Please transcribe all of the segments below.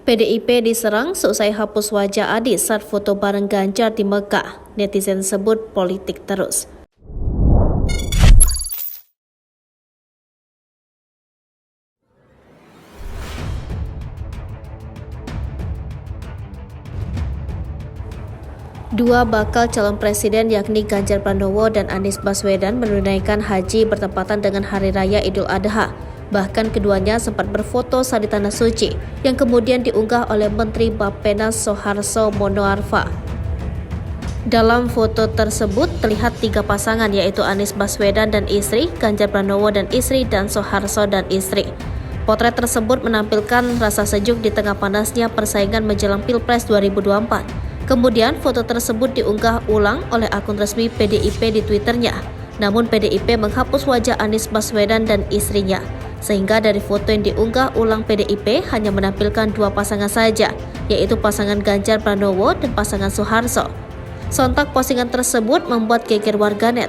PDIP diserang seusai hapus wajah Adis saat foto bareng Ganjar di Mekah. Netizen sebut politik terus. Dua bakal calon presiden yakni Ganjar Pranowo dan Anies Baswedan menunaikan haji bertepatan dengan Hari Raya Idul Adha. Bahkan keduanya sempat berfoto saat di Tanah Suci, yang kemudian diunggah oleh Menteri Bappenas Soeharto Monoarfa. Dalam foto tersebut terlihat tiga pasangan yaitu Anies Baswedan dan istri, Ganjar Pranowo dan istri, dan Soeharto dan istri. Potret tersebut menampilkan rasa sejuk di tengah panasnya persaingan menjelang Pilpres 2024. Kemudian foto tersebut diunggah ulang oleh akun resmi PDIP di Twitternya. Namun PDIP menghapus wajah Anies Baswedan dan istrinya. Sehingga dari foto yang diunggah ulang PDIP hanya menampilkan dua pasangan saja, yaitu pasangan Ganjar Pranowo dan pasangan Soeharto. Sontak postingan tersebut membuat geger warganet.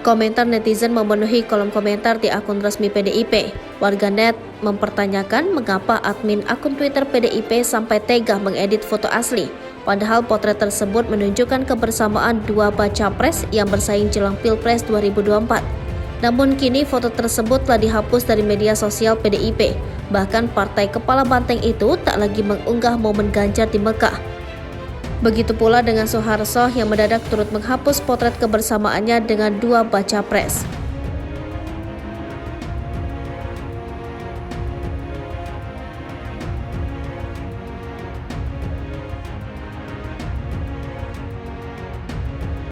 Komentar netizen memenuhi kolom komentar di akun resmi PDIP. Warganet mempertanyakan mengapa admin akun Twitter PDIP sampai tega mengedit foto asli. Padahal potret tersebut menunjukkan kebersamaan dua baca pres yang bersaing jelang Pilpres 2024. Namun kini foto tersebut telah dihapus dari media sosial PDIP. Bahkan partai kepala banteng itu tak lagi mengunggah momen Ganjar di Mekah. Begitu pula dengan Soeharto yang mendadak turut menghapus potret kebersamaannya dengan dua baca pres.